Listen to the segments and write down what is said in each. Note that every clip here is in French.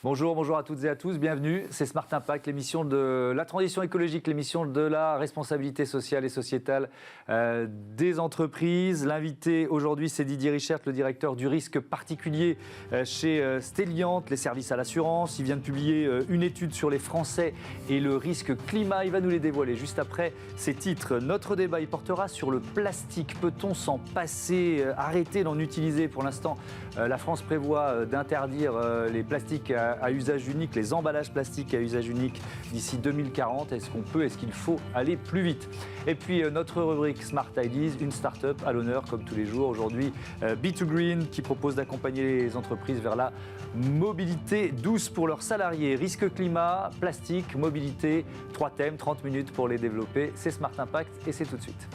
Bonjour, bonjour à toutes et à tous, bienvenue. C'est Smart Impact, l'émission de la transition écologique, l'émission de la responsabilité sociale et sociétale des entreprises. L'invité aujourd'hui, c'est Didier Richert, le directeur du risque particulier chez Stelliant, les services à l'assurance. Il vient de publier une étude sur les Français et le risque climat. Il va nous les dévoiler juste après ces titres. Notre débat, il portera sur le plastique. Peut-on s'en passer, arrêter d'en utiliser? Pour l'instant, la France prévoit d'interdire les plastiques à usage unique, les emballages plastiques à usage unique d'ici 2040. Est-ce qu'il faut aller plus vite? Et puis notre rubrique Smart Ideas, une start-up à l'honneur comme tous les jours. Aujourd'hui, B2Green qui propose d'accompagner les entreprises vers la mobilité douce pour leurs salariés. Risque climat, plastique, mobilité, 3 thèmes, 30 minutes pour les développer. C'est Smart Impact et c'est tout de suite.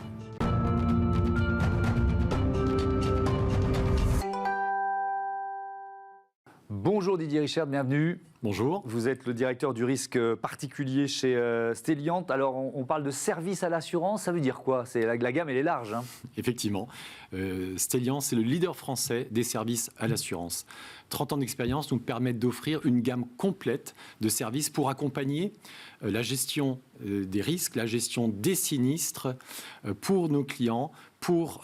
Bonjour Didier Richert, bienvenue. Bonjour. Vous êtes le directeur du risque particulier chez Stelliant. Alors on parle de service à l'assurance, ça veut dire quoi? La gamme elle est large. Hein. Effectivement. Stelliant, c'est le leader français des services à l'assurance. 30 ans d'expérience nous permettent d'offrir une gamme complète de services pour accompagner la gestion des risques, la gestion des sinistres pour nos clients, pour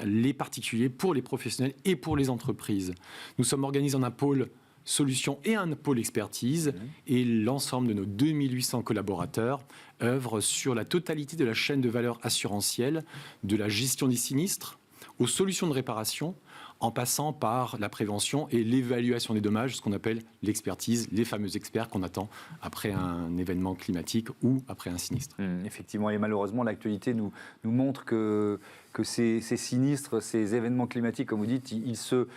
les particuliers, pour les professionnels et pour les entreprises. Nous sommes organisés en un pôle solutions et un pôle expertise et l'ensemble de nos 2800 collaborateurs œuvrent sur la totalité de la chaîne de valeur assurantielle, de la gestion des sinistres aux solutions de réparation, en passant par la prévention et l'évaluation des dommages, ce qu'on appelle l'expertise, les fameux experts qu'on attend après un événement climatique ou après un sinistre. Effectivement, et malheureusement, l'actualité nous montre que ces sinistres, ces événements climatiques, comme vous dites, ils se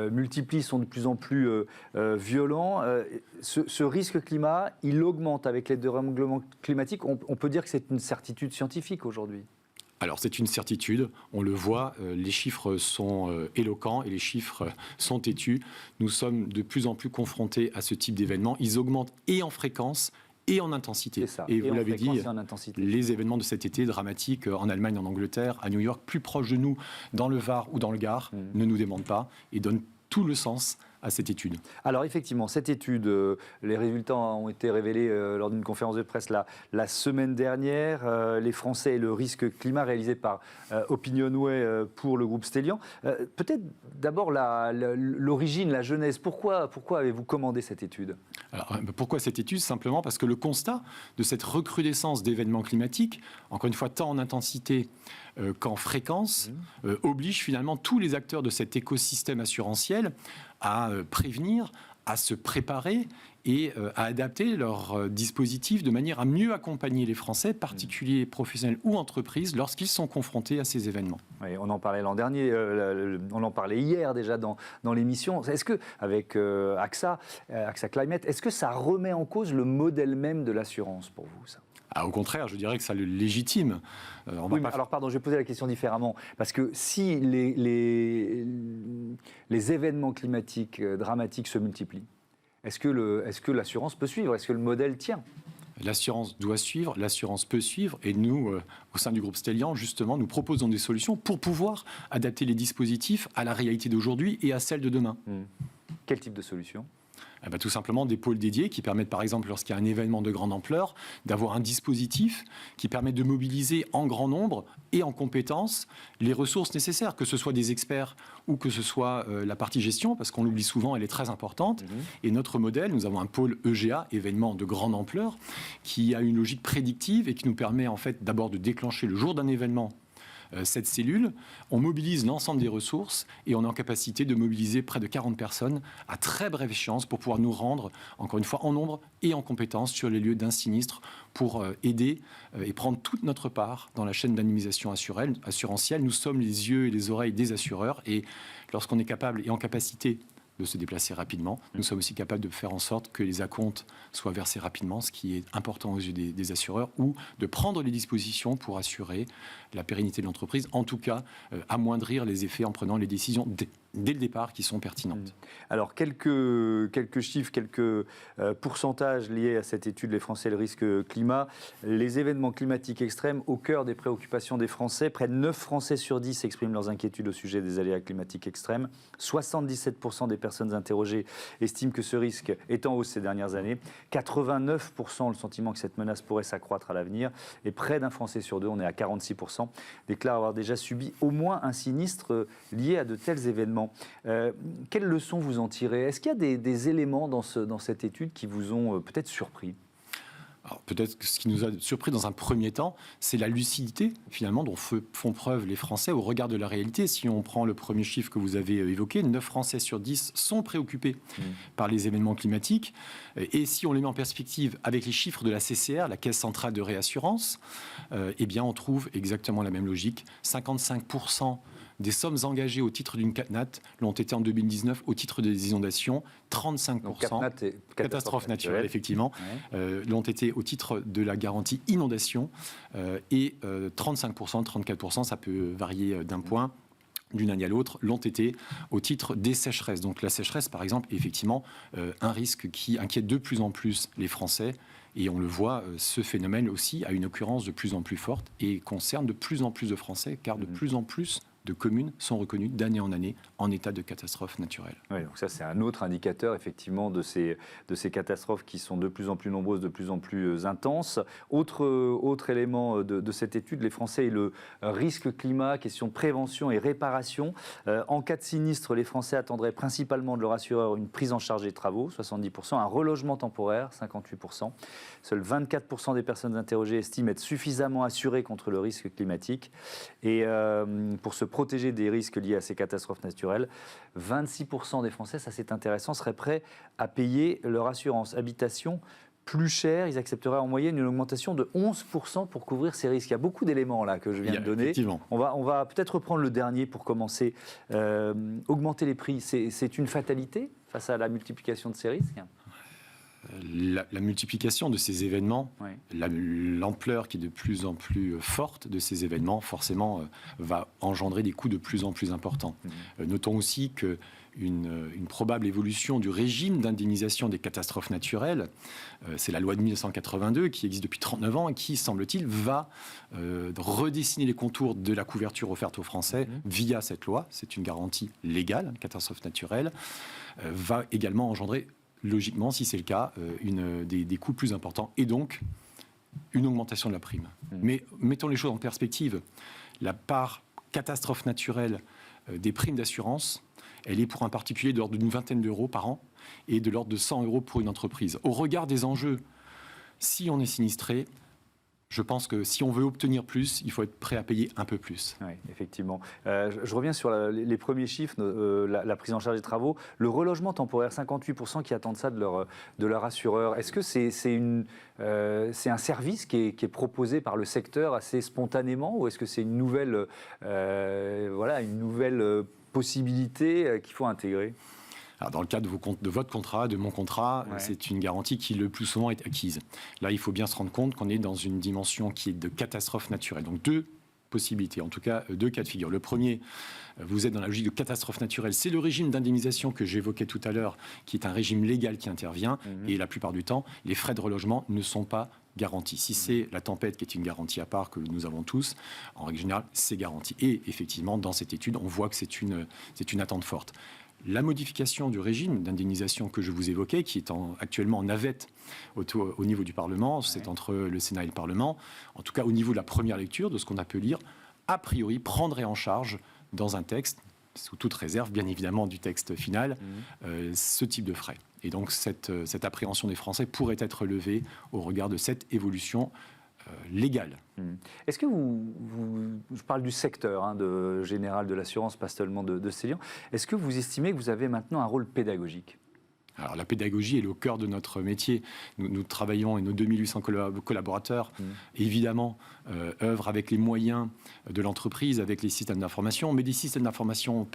multiplient, sont de plus en plus violents. Ce risque climat, il augmente avec les dérèglements climatiques. On peut dire que c'est une certitude scientifique aujourd'hui. Alors c'est une certitude, on le voit, les chiffres sont éloquents et les chiffres sont têtus. Nous sommes de plus en plus confrontés à ce type d'événements. Ils augmentent et en fréquence et en intensité. C'est ça. Et vous l'avez dit, les événements de cet été dramatiques en Allemagne, en Angleterre, à New York, plus proches de nous, dans le Var ou dans le Gard, ne nous démentent pas et donnent tout le sens à cette étude. Alors effectivement, cette étude, les résultats ont été révélés lors d'une conférence de presse la semaine dernière. Les Français et le risque climat réalisé par Opinionway pour le groupe Stelliant. Peut-être d'abord l'origine, la genèse. Pourquoi avez-vous commandé cette étude? Alors, pourquoi cette étude? Simplement parce que le constat de cette recrudescence d'événements climatiques, encore une fois tant en intensité qu'en fréquence, oblige finalement tous les acteurs de cet écosystème assurantiel à prévenir, à se préparer et à adapter leurs dispositifs de manière à mieux accompagner les Français, particuliers, professionnels ou entreprises, lorsqu'ils sont confrontés à ces événements. Oui, on en parlait l'an dernier, on en parlait hier déjà dans l'émission. Est-ce que, avec AXA Climate, est-ce que ça remet en cause le modèle même de l'assurance pour vous, ça? Au contraire, je dirais que ça le légitime. Alors pardon, je vais poser la question différemment. Parce que si les événements climatiques dramatiques se multiplient, est-ce que l'assurance peut suivre? Est-ce que le modèle tient? L'assurance doit suivre, l'assurance peut suivre. Et nous, au sein du groupe Stelliant, justement, nous proposons des solutions pour pouvoir adapter les dispositifs à la réalité d'aujourd'hui et à celle de demain. Quel type de solution? Tout simplement des pôles dédiés qui permettent, par exemple, lorsqu'il y a un événement de grande ampleur, d'avoir un dispositif qui permet de mobiliser en grand nombre et en compétences les ressources nécessaires, que ce soit des experts ou que ce soit la partie gestion, parce qu'on l'oublie souvent, elle est très importante. Et notre modèle, nous avons un pôle EGA, événement de grande ampleur, qui a une logique prédictive et qui nous permet en fait d'abord de déclencher le jour d'un événement cette cellule, on mobilise l'ensemble des ressources et on est en capacité de mobiliser près de 40 personnes à très brève échéance pour pouvoir nous rendre, encore une fois, en nombre et en compétences sur les lieux d'un sinistre pour aider et prendre toute notre part dans la chaîne d'indemnisation assurantielle. Nous sommes les yeux et les oreilles des assureurs et lorsqu'on est capable et en capacité de se déplacer rapidement. Nous sommes aussi capables de faire en sorte que les acomptes soient versés rapidement, ce qui est important aux yeux des assureurs, ou de prendre les dispositions pour assurer la pérennité de l'entreprise, en tout cas amoindrir les effets en prenant les décisions dès le départ qui sont pertinentes. Alors, quelques chiffres, quelques pourcentages liés à cette étude, les Français et le risque climat. Les événements climatiques extrêmes au cœur des préoccupations des Français. Près de 9 Français sur 10 expriment leurs inquiétudes au sujet des aléas climatiques extrêmes. 77% des personnes interrogées estiment que ce risque est en hausse ces dernières années. 89% ont le sentiment que cette menace pourrait s'accroître à l'avenir. Et près d'un Français sur deux, on est à 46%, déclarent avoir déjà subi au moins un sinistre lié à de tels événements. Quelles leçons vous en tirez? Est-ce qu'il y a des éléments dans cette étude qui vous ont peut-être surpris? Alors, peut-être que ce qui nous a surpris dans un premier temps, c'est la lucidité, finalement, dont font preuve les Français au regard de la réalité. Si on prend le premier chiffre que vous avez évoqué, 9 Français sur 10 sont préoccupés par les événements climatiques. Et si on les met en perspective avec les chiffres de la CCR, la Caisse centrale de réassurance, eh bien, on trouve exactement la même logique. 55% des sommes engagées au titre d'une CatNat l'ont été en 2019 au titre des inondations, 35%, catastrophe naturelle, effectivement, l'ont été au titre de la garantie inondation, et 35%, 34%, ça peut varier d'un point, d'une année à l'autre, l'ont été au titre des sécheresses. Donc la sécheresse, par exemple, est effectivement un risque qui inquiète de plus en plus les Français. Et on le voit, ce phénomène aussi a une occurrence de plus en plus forte et concerne de plus en plus de Français, car de plus en plus de communes sont reconnues d'année en année en état de catastrophe naturelle. Oui, donc ça c'est un autre indicateur effectivement de ces catastrophes qui sont de plus en plus nombreuses, de plus en plus intenses. Autre élément de cette étude, les Français et le risque climat, question de prévention et réparation. En cas de sinistre, les Français attendraient principalement de leur assureur une prise en charge des travaux, 70%, un relogement temporaire, 58%. Seuls 24% des personnes interrogées estiment être suffisamment assurées contre le risque climatique. Et pour se protéger des risques liés à ces catastrophes naturelles, 26% des Français, ça c'est intéressant, seraient prêts à payer leur assurance habitation plus cher. Ils accepteraient en moyenne une augmentation de 11% pour couvrir ces risques. Il y a beaucoup d'éléments là que je viens de donner. On va peut-être reprendre le dernier pour commencer. Augmenter les prix, c'est une fatalité face à la multiplication de ces risques? La multiplication de ces événements, l'ampleur qui est de plus en plus forte de ces événements, forcément, va engendrer des coûts de plus en plus importants. Notons aussi qu'une probable évolution du régime d'indemnisation des catastrophes naturelles, c'est la loi de 1982 qui existe depuis 39 ans et qui, semble-t-il, va redessiner les contours de la couverture offerte aux Français via cette loi. C'est une garantie légale, catastrophe naturelle, va également engendrer logiquement, si c'est le cas, des coûts plus importants et donc une augmentation de la prime. Mais mettons les choses en perspective. La part catastrophe naturelle des primes d'assurance, elle est pour un particulier de l'ordre d'une vingtaine d'euros par an et de l'ordre de 100 euros pour une entreprise. Au regard des enjeux, si on est sinistré, je pense que si on veut obtenir plus, il faut être prêt à payer un peu plus. Oui, effectivement. Je reviens sur les premiers chiffres, la prise en charge des travaux. Le relogement temporaire, 58% qui attendent ça de leur assureur. Est-ce que c'est un service qui est proposé par le secteur assez spontanément ou est-ce que c'est une nouvelle possibilité qu'il faut intégrer ? Alors dans le cas de votre contrat, de mon contrat, c'est une garantie qui le plus souvent est acquise. Là, il faut bien se rendre compte qu'on est dans une dimension qui est de catastrophe naturelle. Donc deux possibilités, en tout cas deux cas de figure. Le premier, vous êtes dans la logique de catastrophe naturelle. C'est le régime d'indemnisation que j'évoquais tout à l'heure, qui est un régime légal qui intervient. Et la plupart du temps, les frais de relogement ne sont pas garantis. Si c'est la tempête qui est une garantie à part que nous avons tous, en règle générale, c'est garanti. Et effectivement, dans cette étude, on voit que c'est une attente forte. La modification du régime d'indemnisation que je vous évoquais, qui est actuellement en navette au niveau du Parlement, c'est entre le Sénat et le Parlement, en tout cas au niveau de la première lecture, de ce qu'on a pu lire, a priori prendrait en charge dans un texte, sous toute réserve bien évidemment du texte final, ce type de frais. Et donc cette appréhension des Français pourrait être levée au regard de cette évolution légale. Est-ce que je parle du secteur général de l'assurance, pas seulement de Célian, est-ce que vous estimez que vous avez maintenant un rôle pédagogique ? Alors la pédagogie est au cœur de notre métier. Nous travaillons et nos 2800 collaborateurs, évidemment, œuvrent avec les moyens de l'entreprise, avec les systèmes d'information, mais des systèmes d'information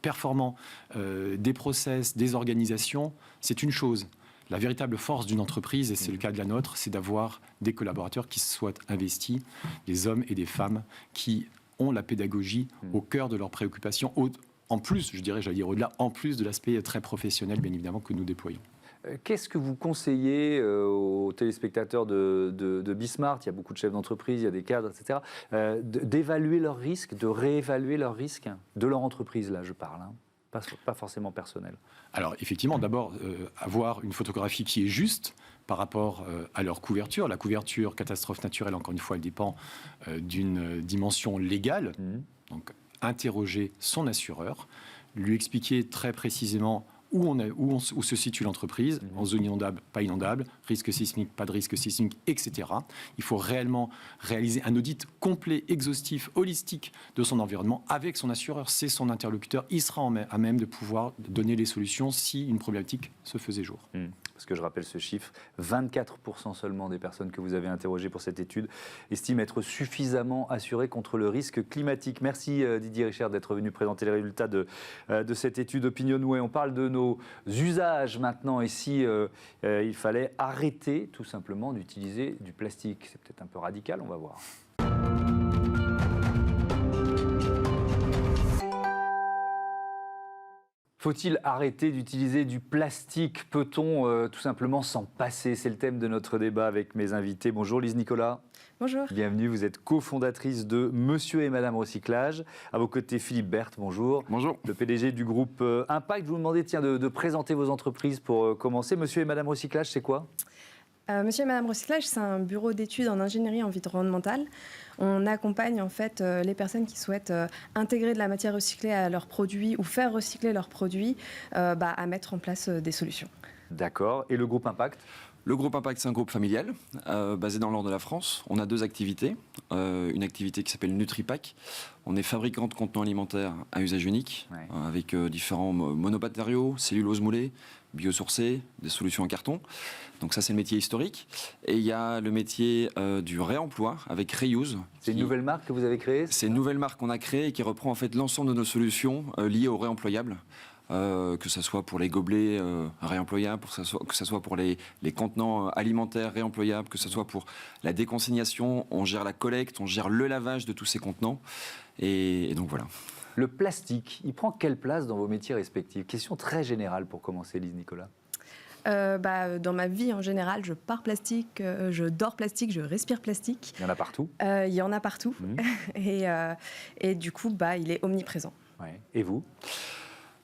performants, des process, des organisations, c'est une chose. La véritable force d'une entreprise, et c'est le cas de la nôtre, c'est d'avoir des collaborateurs qui soient investis, des hommes et des femmes qui ont la pédagogie au cœur de leurs préoccupations, en plus, j'allais dire au-delà, en plus de l'aspect très professionnel, bien évidemment, que nous déployons. Qu'est-ce que vous conseillez aux téléspectateurs de Bismart? Il y a beaucoup de chefs d'entreprise, il y a des cadres, etc. D'évaluer leurs risques, de réévaluer leurs risques de leur entreprise, là je parle, hein. Pas forcément personnel. Alors effectivement, d'abord, avoir une photographie qui est juste par rapport à leur couverture. La couverture catastrophe naturelle, encore une fois, elle dépend d'une dimension légale. Donc interroger son assureur, lui expliquer très précisément où se situe l'entreprise, en zone inondable, pas inondable, risque sismique, pas de risque sismique, etc. Il faut réellement réaliser un audit complet, exhaustif, holistique de son environnement avec son assureur. C'est son interlocuteur. Il sera à même de pouvoir donner les solutions si une problématique se faisait jour. Parce que je rappelle ce chiffre, 24% seulement des personnes que vous avez interrogées pour cette étude estiment être suffisamment assurées contre le risque climatique. Merci Didier Richert d'être venu présenter les résultats de cette étude Opinionway. On parle de nos usages maintenant et si il fallait arrêter tout simplement d'utiliser du plastique. C'est peut-être un peu radical, on va voir. Faut-il arrêter d'utiliser du plastique? Peut-on tout simplement s'en passer? C'est le thème de notre débat avec mes invités. Bonjour Lise Nicolas. Bonjour. Bienvenue, vous êtes cofondatrice de Monsieur et Madame Recyclage. À vos côtés, Philippe Berthe, bonjour. Bonjour. Le PDG du groupe Impact. Je vous demandais de présenter vos entreprises pour commencer. Monsieur et Madame Recyclage, c'est quoi? Monsieur et Madame Recyclage, c'est un bureau d'études en ingénierie environnementale. On accompagne en fait les personnes qui souhaitent intégrer de la matière recyclée à leurs produits ou faire recycler leurs produits à mettre en place des solutions. D'accord. Et le groupe Impact? Le groupe Impact, c'est un groupe familial basé dans le nord de la France. On a deux activités. Une activité qui s'appelle NutriPack. On est fabricant de contenants alimentaires à usage unique, avec différents monomatériaux, cellulose moulée, biosourcée, des solutions en carton. Donc ça, c'est le métier historique. Et il y a le métier du réemploi avec Reuse. C'est une nouvelle marque que vous avez créée? C'est une nouvelle marque qu'on a créée et qui reprend en fait l'ensemble de nos solutions liées au réemployable. Que ce soit pour les gobelets réemployables, que ce soit pour les contenants alimentaires réemployables, que ce soit pour la déconsignation, on gère la collecte, on gère le lavage de tous ces contenants. Et donc voilà. Le plastique, il prend quelle place dans vos métiers respectifs? Question très générale pour commencer, Lise Nicolas. Dans ma vie en général, je pars plastique, je dors plastique, je respire plastique. Il y en a partout? Il y en a partout. Et du coup, il est omniprésent. Ouais. Et vous?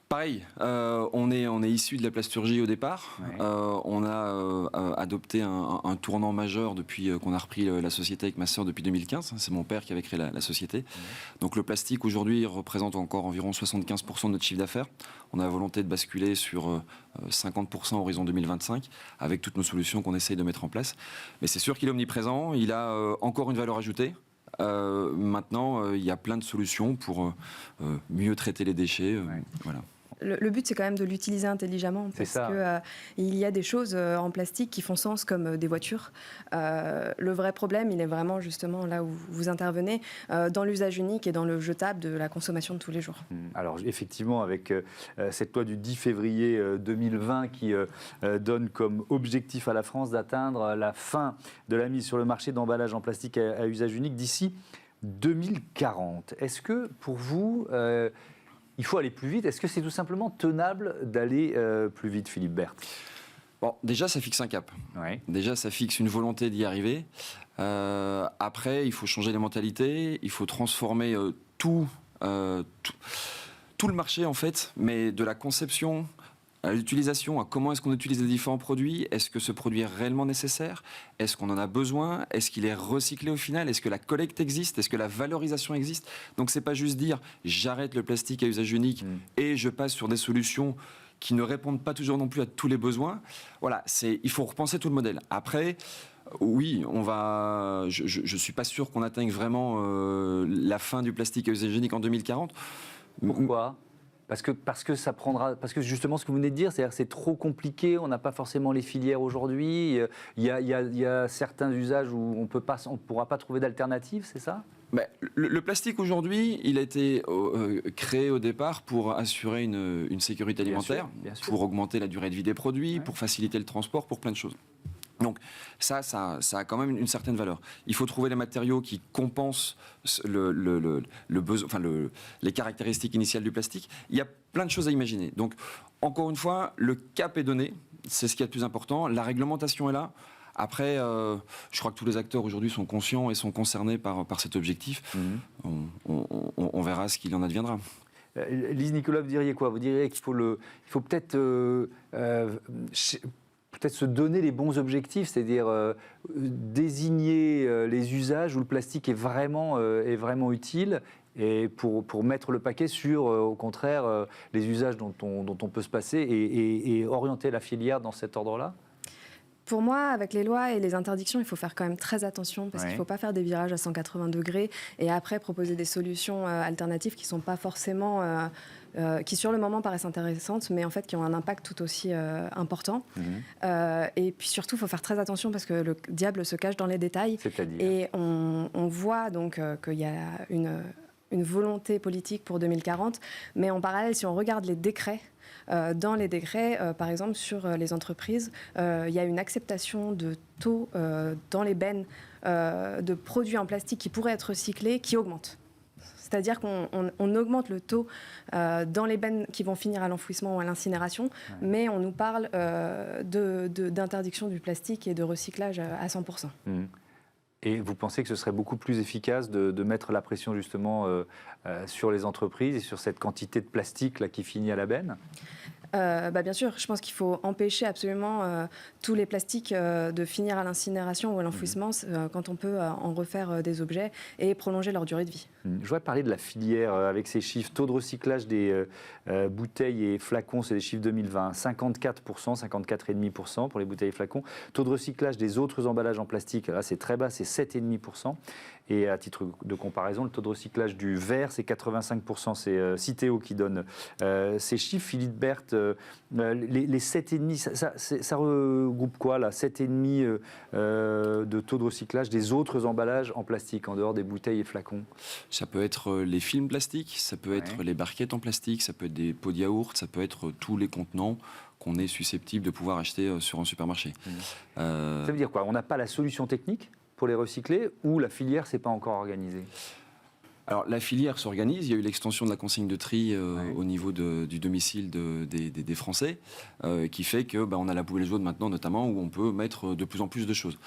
Pareil, on est issu de la plasturgie au départ. On a adopté un tournant majeur depuis qu'on a repris la société avec ma sœur depuis 2015. C'est mon père qui avait créé la société. Donc le plastique aujourd'hui représente encore environ 75% de notre chiffre d'affaires. On a la volonté de basculer sur 50% horizon 2025 avec toutes nos solutions qu'on essaye de mettre en place. Mais c'est sûr qu'il est omniprésent, il a encore une valeur ajoutée. Maintenant, il y a plein de solutions pour mieux traiter les déchets. Voilà. Le but, c'est quand même de l'utiliser intelligemment parce qu'il y a des choses en plastique qui font sens comme des voitures. Le vrai problème, il est vraiment justement là où vous intervenez, dans l'usage unique et dans le jetable de la consommation de tous les jours. Alors effectivement, avec cette loi du 10 février 2020 qui donne comme objectif à la France d'atteindre la fin de la mise sur le marché d'emballage en plastique à usage unique d'ici 2040. Est-ce que pour vous... il faut aller plus vite. Est-ce que c'est tout simplement tenable d'aller plus vite, Philippe Berthe? Bon, déjà, ça fixe un cap. Déjà, ça fixe une volonté d'y arriver. Après, il faut changer les mentalités. Il faut transformer tout le marché, en fait, mais de la conception à l'utilisation, à comment est-ce qu'on utilise les différents produits. Est-ce que ce produit est réellement nécessaire? Est-ce qu'on en a besoin? Est-ce qu'il est recyclé au final? Est-ce que la collecte existe? Est-ce que la valorisation existe? Donc c'est pas juste dire j'arrête le plastique à usage unique et je passe sur des solutions qui ne répondent pas toujours non plus à tous les besoins. Voilà, il faut repenser tout le modèle. Après, oui, je suis pas sûr qu'on atteigne vraiment la fin du plastique à usage unique en 2040. Pourquoi ? Parce que ça prendra, parce que justement ce que vous venez de dire, c'est-à-dire que c'est trop compliqué, on n'a pas forcément les filières aujourd'hui, il y a certains usages où on ne pourra pas trouver d'alternative, c'est ça? Le plastique aujourd'hui, il a été créé au départ pour assurer une sécurité alimentaire, bien sûr. pour augmenter la durée de vie des produits, pour faciliter le transport, pour plein de choses. Donc ça a quand même une certaine valeur. Il faut trouver les matériaux qui compensent les caractéristiques initiales du plastique. Il y a plein de choses à imaginer. Donc encore une fois, le cap est donné, c'est ce qui est le plus important. La réglementation est là. Après, je crois que tous les acteurs aujourd'hui sont conscients et sont concernés par cet objectif. On verra ce qu'il en adviendra. Lise Nicolas, vous diriez quoi? Vous diriez qu'il faut peut-être se donner les bons objectifs, c'est-à-dire désigner les usages où le plastique est vraiment utile, et pour mettre le paquet sur, au contraire, les usages dont on peut se passer, et orienter la filière dans cet ordre-là? Pour moi, avec les lois et les interdictions, il faut faire quand même très attention parce qu'il ne faut pas faire des virages à 180 degrés et après proposer des solutions alternatives qui ne sont pas forcément... qui sur le moment paraissent intéressantes, mais en fait qui ont un impact tout aussi important. Et puis surtout, il faut faire très attention parce que le diable se cache dans les détails. C'est-à-dire ? Et on voit donc qu'il y a une volonté politique pour 2040, mais en parallèle, si on regarde les décrets, dans les décrets, par exemple, sur les entreprises, il y a une acceptation de taux dans les bennes de produits en plastique qui pourraient être recyclés qui augmente. C'est-à-dire qu'on augmente le taux dans les bennes qui vont finir à l'enfouissement ou à l'incinération, mais on nous parle d'interdiction du plastique et de recyclage à 100%. Et vous pensez que ce serait beaucoup plus efficace de mettre la pression justement sur les entreprises et sur cette quantité de plastique là, qui finit à la benne? Bien sûr, je pense qu'il faut empêcher absolument tous les plastiques de finir à l'incinération ou à l'enfouissement quand on peut en refaire des objets et prolonger leur durée de vie. Je voudrais parler de la filière avec ces chiffres. Taux de recyclage des bouteilles et flacons, c'est les chiffres 2020, 54%, 54,5% pour les bouteilles et flacons. Taux de recyclage des autres emballages en plastique, là c'est très bas, c'est 7,5%. Et à titre de comparaison, le taux de recyclage du verre, c'est 85%. C'est Citeo qui donne ces chiffres. Philippe Berthe, les 7,5%, ça regroupe quoi là? 7,5% de taux de recyclage des autres emballages en plastique, en dehors des bouteilles et flacons? Ça peut être les films plastiques, ça peut être les barquettes en plastique, ça peut être des pots de yaourt, ça peut être tous les contenants qu'on est susceptible de pouvoir acheter sur un supermarché. Ça veut dire quoi? On n'a pas la solution technique pour les recycler, ou la filière s'est pas encore organisée? Alors la filière s'organise, il y a eu l'extension de la consigne de tri au niveau du domicile des Français, qui fait que on a la poubelle jaune maintenant notamment, où on peut mettre de plus en plus de choses.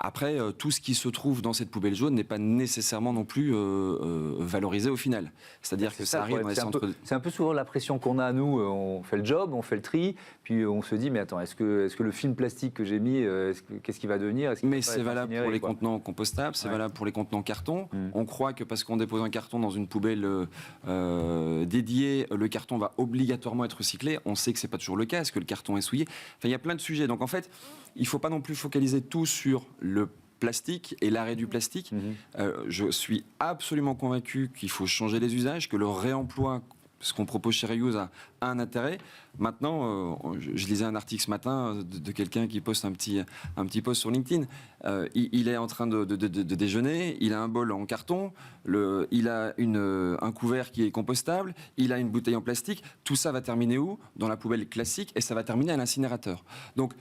Après, tout ce qui se trouve dans cette poubelle jaune n'est pas nécessairement non plus valorisé au final. C'est-à-dire que ça arrive dans les centres... C'est un peu souvent la pression qu'on a, nous. On fait le job, on fait le tri, puis on se dit, mais attends, est-ce que le film plastique que j'ai mis, qu'est-ce qu'il va devenir? Mais c'est valable pour les contenants compostables, c'est valable pour les contenants carton. On croit que parce qu'on dépose un carton dans une poubelle dédiée, le carton va obligatoirement être recyclé. On sait que c'est pas toujours le cas. Est-ce que le carton est souillé? Enfin, il y a plein de sujets. Donc en fait, il ne faut pas non plus focaliser tout sur le plastique et l'arrêt du plastique. Je suis absolument convaincu qu'il faut changer les usages, que le réemploi, ce qu'on propose chez Reuse, a un intérêt. Maintenant, je lisais un article ce matin de quelqu'un qui poste un petit post sur LinkedIn. Il est en train de déjeuner, il a un bol en carton, il a un couvert qui est compostable, il a une bouteille en plastique. Tout ça va terminer où? Dans la poubelle classique, et ça va terminer à l'incinérateur. Donc,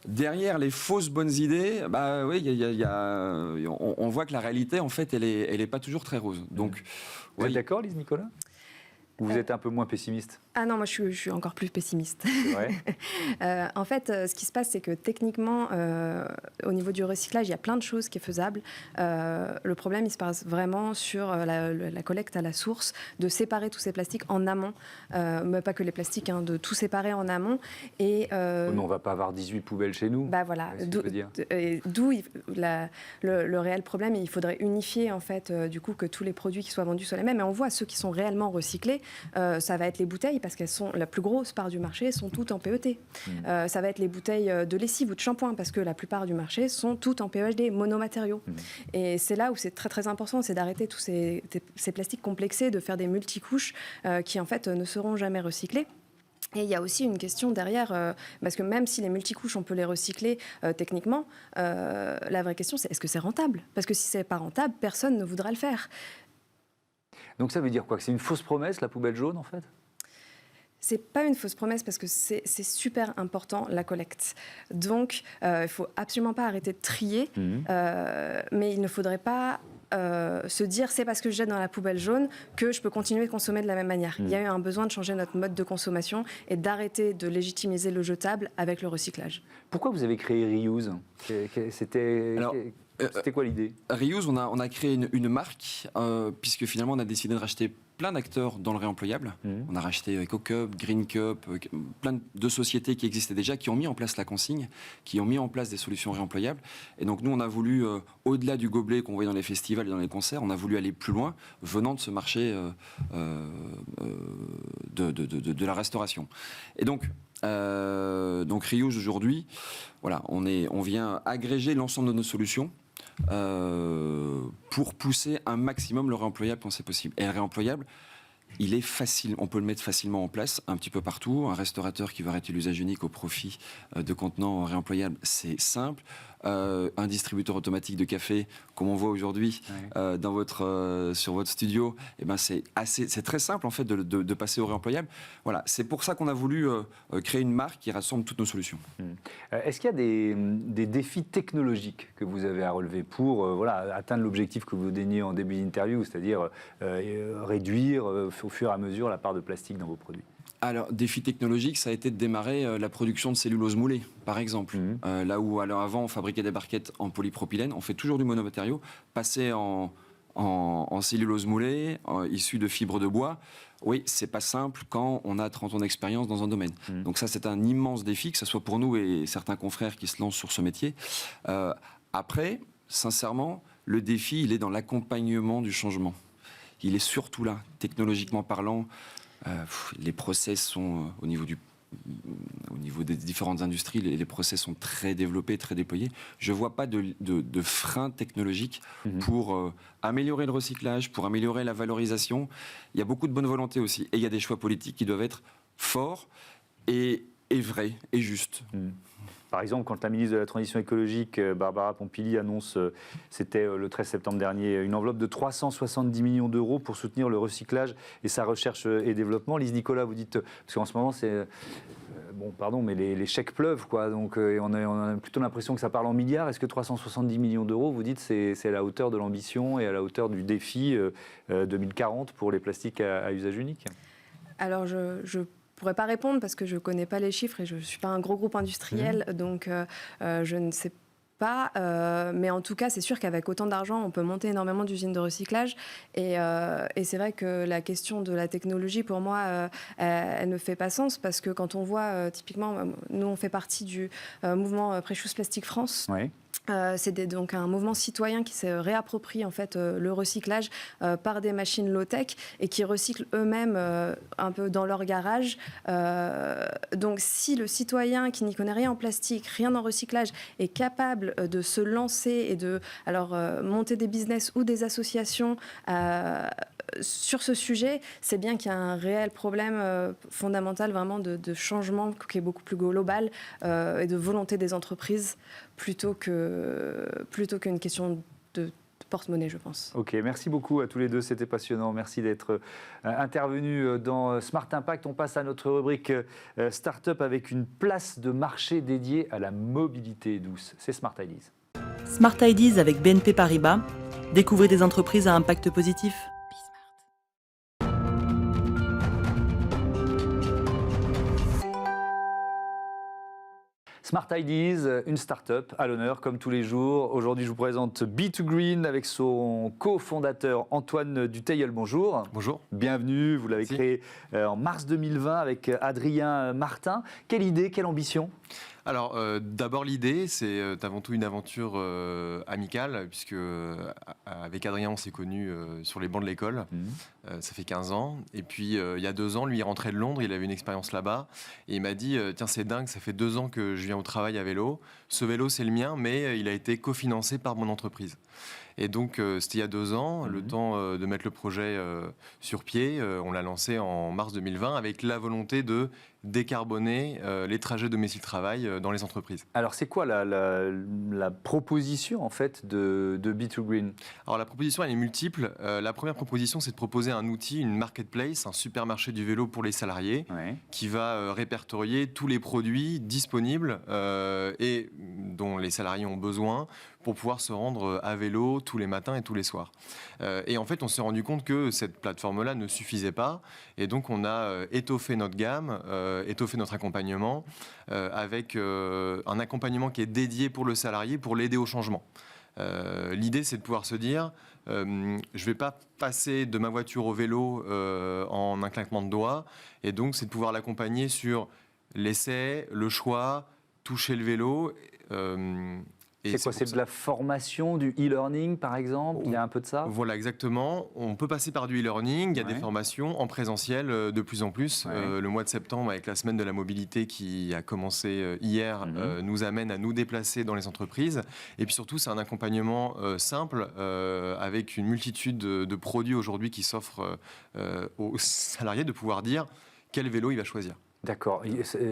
derrière les fausses bonnes idées, on voit que la réalité, en fait, elle est pas toujours très rose. Donc, vous êtes d'accord, Lise Nicolas? Ou vous êtes un peu moins pessimiste? Ah non, moi je suis encore plus pessimiste. C'est vrai. En fait, ce qui se passe, c'est que techniquement, au niveau du recyclage, il y a plein de choses qui sont faisables. Le problème, il se passe vraiment sur la collecte à la source, de séparer tous ces plastiques en amont, mais pas que les plastiques, de tout séparer en amont. Et, on ne va pas avoir 18 poubelles chez nous. Bah voilà, d'où le réel problème. Et il faudrait unifier, en fait, du coup, que tous les produits qui soient vendus soient les mêmes. Et on voit ceux qui sont réellement recyclés, ça va être les bouteilles, parce qu'elles sont la plus grosse part du marché, sont toutes en PET. Ça va être les bouteilles de lessive ou de shampoing, parce que la plupart du marché sont toutes en PEHD, monomatériaux. Et c'est là où c'est très très important, c'est d'arrêter tous ces plastiques complexés, de faire des multicouches qui en fait ne seront jamais recyclés. Et il y a aussi une question derrière, parce que même si les multicouches, on peut les recycler techniquement, la vraie question, c'est est-ce que c'est rentable? Parce que si c'est pas rentable, personne ne voudra le faire. Donc ça veut dire quoi? Que c'est une fausse promesse, la poubelle jaune, en fait? c'est pas une fausse promesse parce que c'est super important, la collecte. Donc, il faut absolument pas arrêter de trier, mais il ne faudrait pas se dire c'est parce que je jette dans la poubelle jaune que je peux continuer de consommer de la même manière. Il y a eu un besoin de changer notre mode de consommation et d'arrêter de légitimiser le jetable avec le recyclage. Pourquoi vous avez créé Reuse ? C'était quoi l'idée ? Reuse, on a créé une marque, puisque finalement on a décidé de racheter plein d'acteurs dans le réemployable. On a racheté EcoCup, Green Cup, plein de sociétés qui existaient déjà, qui ont mis en place la consigne, qui ont mis en place des solutions réemployables. Et donc nous, on a voulu, au-delà du gobelet qu'on voyait dans les festivals et dans les concerts, on a voulu aller plus loin, venant de ce marché de la restauration. Et donc Reuse aujourd'hui, voilà, on vient agréger l'ensemble de nos solutions pour pousser un maximum le réemployable quand c'est possible. Et le réemployable, il est facile, on peut le mettre facilement en place un petit peu partout. Un restaurateur qui veut arrêter l'usage unique au profit de contenants réemployables, c'est simple. Un distributeur automatique de café, comme on voit aujourd'hui sur votre studio, eh ben c'est très simple en fait de passer au réemployable. Voilà, c'est pour ça qu'on a voulu créer une marque qui rassemble toutes nos solutions. Est-ce qu'il y a des défis technologiques que vous avez à relever pour atteindre l'objectif que vous donniez en début d'interview, c'est-à-dire réduire au fur et à mesure la part de plastique dans vos produits ? Alors, défi technologique, ça a été de démarrer la production de cellulose moulée, par exemple. Là où, alors avant, on fabriquait des barquettes en polypropylène, on fait toujours du monomatériau, passer en cellulose moulée, issue de fibres de bois. Oui, c'est pas simple quand on a 30 ans d'expérience dans un domaine. Donc ça, c'est un immense défi, que ce soit pour nous et certains confrères qui se lancent sur ce métier. Après, sincèrement, le défi, il est dans l'accompagnement du changement. Il est surtout là, technologiquement parlant. Les process sont, au niveau des différentes industries, les process sont très développés, très déployés. Je ne vois pas de frein technologique pour améliorer le recyclage, pour améliorer la valorisation. Il y a beaucoup de bonne volonté aussi. Et il y a des choix politiques qui doivent être forts et vrais et justes. Par exemple, quand la ministre de la Transition écologique, Barbara Pompili, annonce, c'était le 13 septembre dernier, une enveloppe de 370 millions d'euros pour soutenir le recyclage et sa recherche et développement. Lise Nicolas, vous dites, parce qu'en ce moment, c'est... bon, pardon, mais les chèques pleuvent, quoi. Donc, on a plutôt l'impression que ça parle en milliards. Est-ce que 370 millions d'euros, vous dites, c'est à la hauteur de l'ambition et à la hauteur du défi 2040 pour les plastiques à usage unique ? Alors, je pourrais pas répondre parce que je connais pas les chiffres et je suis pas un gros groupe industriel, donc je ne sais pas, mais en tout cas, c'est sûr qu'avec autant d'argent, on peut monter énormément d'usines de recyclage. Et c'est vrai que la question de la technologie, pour moi, elle ne fait pas sens parce que quand on voit, typiquement, nous, on fait partie du mouvement Precious Plastic France. Oui. C'est donc un mouvement citoyen qui se réapproprie en fait le recyclage par des machines low-tech et qui recyclent eux-mêmes un peu dans leur garage. Donc si le citoyen qui n'y connaît rien en plastique, rien en recyclage, est capable de se lancer et de monter des business ou des associations sur ce sujet, c'est bien qu'il y a un réel problème fondamental vraiment de changement qui est beaucoup plus global et de volonté des entreprises plutôt qu'une question de porte-monnaie, je pense. Ok, merci beaucoup à tous les deux, c'était passionnant. Merci d'être intervenus dans Smart Impact. On passe à notre rubrique Start-up avec une place de marché dédiée à la mobilité douce. C'est Smart Ideas. Smart Ideas avec BNP Paribas. Découvrez des entreprises à impact positif. Smart Ideas, une start-up à l'honneur comme tous les jours. Aujourd'hui, je vous présente B2Green avec son cofondateur Antoine Dutheil. Bonjour. Bonjour. Bienvenue, vous l'avez créé en mars 2020 avec Adrien Martin. Quelle idée, quelle ambition ? Alors, d'abord, l'idée, c'est avant tout une aventure amicale, puisque avec Adrien, on s'est connus sur les bancs de l'école. Ça fait 15 ans. Et puis, il y a 2 ans, lui, il rentrait de Londres, il avait une expérience là-bas. Et il m'a dit, tiens, c'est dingue, ça fait 2 ans que je viens au travail à vélo. Ce vélo, c'est le mien, mais il a été cofinancé par mon entreprise. Et donc, c'était il y a 2 ans, le temps de mettre le projet sur pied. On l'a lancé en mars 2020 avec la volonté de décarboner les trajets domicile-travail dans les entreprises. Alors, c'est quoi la proposition, en fait, de B2Green? Alors, la proposition, elle est multiple. La première proposition, c'est de proposer un outil, une marketplace, un supermarché du vélo pour les salariés, qui va répertorier tous les produits disponibles et dont les salariés ont besoin pour pouvoir se rendre à vélo tous les matins et tous les soirs. Et en fait, on s'est rendu compte que cette plateforme-là ne suffisait pas. Et donc, on a étoffé notre gamme, étoffé notre accompagnement avec un accompagnement qui est dédié pour le salarié, pour l'aider au changement. L'idée, c'est de pouvoir se dire, je ne vais pas passer de ma voiture au vélo en un claquement de doigts. Et donc, c'est de pouvoir l'accompagner sur l'essai, le choix, toucher le vélo. C'est quoi? C'est de la formation, du e-learning par exemple? Il y a un peu de ça? Voilà, exactement. On peut passer par du e-learning. Il y a des formations en présentiel de plus en plus. Le mois de septembre, avec la semaine de la mobilité qui a commencé hier, nous amène à nous déplacer dans les entreprises. Et puis surtout, c'est un accompagnement simple avec une multitude de produits aujourd'hui qui s'offrent aux salariés de pouvoir dire quel vélo il va choisir. D'accord.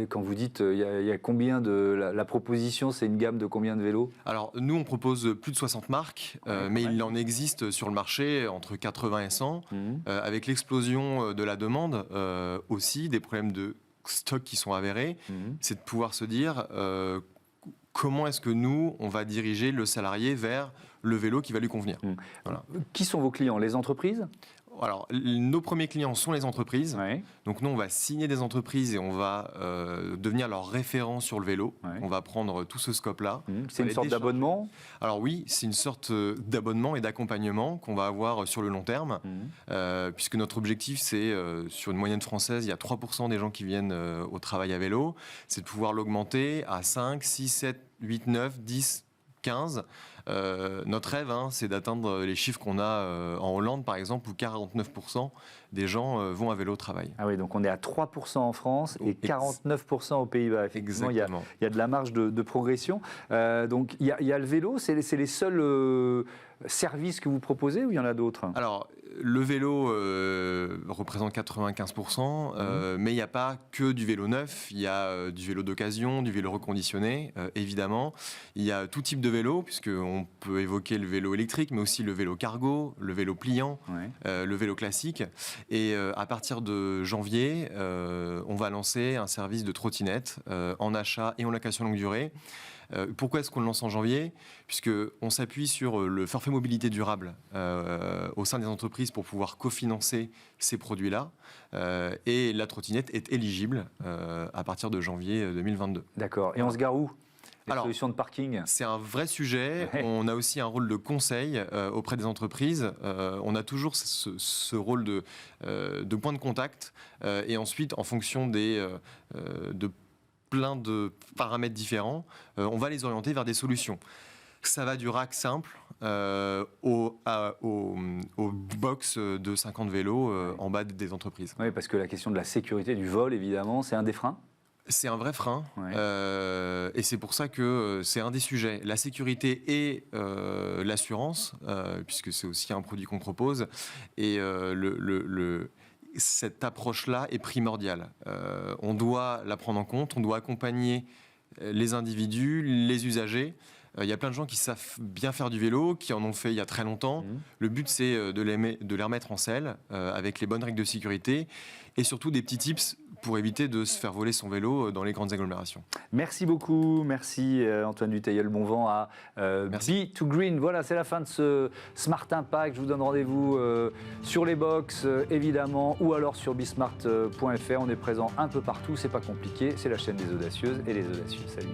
Quand vous dites, il y a combien de... La proposition, c'est une gamme de combien de vélos? Alors, nous, on propose plus de 60 marques, mais il en existe sur le marché entre 80 et 100. Avec l'explosion de la demande, aussi, des problèmes de stock qui sont avérés, c'est de pouvoir se dire comment est-ce que nous, on va diriger le salarié vers le vélo qui va lui convenir. Voilà. Qui sont vos clients? Les entreprises? Alors, nos premiers clients sont les entreprises. Donc, nous, on va signer des entreprises et on va devenir leur référent sur le vélo. On va prendre tout ce scope-là. C'est une sorte d'abonnement? Alors oui, c'est une sorte d'abonnement et d'accompagnement qu'on va avoir sur le long terme, puisque notre objectif, c'est, sur une moyenne française, il y a 3% des gens qui viennent au travail à vélo, c'est de pouvoir l'augmenter à 5, 6, 7, 8, 9, 10, 15. Notre rêve, c'est d'atteindre les chiffres qu'on a en Hollande, par exemple, où 49% des gens vont à vélo au travail. Ah oui, donc on est à 3% en France et 49% aux Pays-Bas. Effectivement, il y a de la marge de progression. Donc il y a le vélo, c'est les seuls services que vous proposez ou il y en a d'autres? Alors, le vélo représente 95%, mais il n'y a pas que du vélo neuf. Il y a du vélo d'occasion, du vélo reconditionné, évidemment. Il y a tout type de vélo, puisqu'on peut évoquer le vélo électrique, mais aussi le vélo cargo, le vélo pliant, le vélo classique. Et à partir de janvier, on va lancer un service de trottinette en achat et en location longue durée. Pourquoi est-ce qu'on le lance en janvier? Puisqu'on s'appuie sur le forfait mobilité durable au sein des entreprises pour pouvoir cofinancer ces produits-là. Et la trottinette est éligible à partir de janvier 2022. D'accord. Et on se gare où? Alors, solutions de parking? C'est un vrai sujet. On a aussi un rôle de conseil auprès des entreprises. On a toujours ce rôle de point de contact. Et ensuite, en fonction de plein de paramètres différents, on va les orienter vers des solutions. Ça va du rack simple au box de 50 vélos en bas des entreprises. Oui, parce que la question de la sécurité du vol, évidemment, c'est un des freins. C'est un vrai frein, et c'est pour ça que c'est un des sujets. La sécurité et l'assurance, puisque c'est aussi un produit qu'on propose, et cette approche-là est primordiale. On doit la prendre en compte, on doit accompagner les individus, les usagers. Il y a plein de gens qui savent bien faire du vélo, qui en ont fait il y a très longtemps. Le but, c'est de les remettre en selle avec les bonnes règles de sécurité et surtout des petits tips pour éviter de se faire voler son vélo dans les grandes agglomérations. Merci beaucoup. Merci Antoine Dutheil-Bonvent à B2Green. Voilà, c'est la fin de ce Smart Impact. Je vous donne rendez-vous sur les box, évidemment, ou alors sur bismart.fr. On est présent un peu partout. C'est pas compliqué. C'est la chaîne des audacieuses et les audacieux. Salut.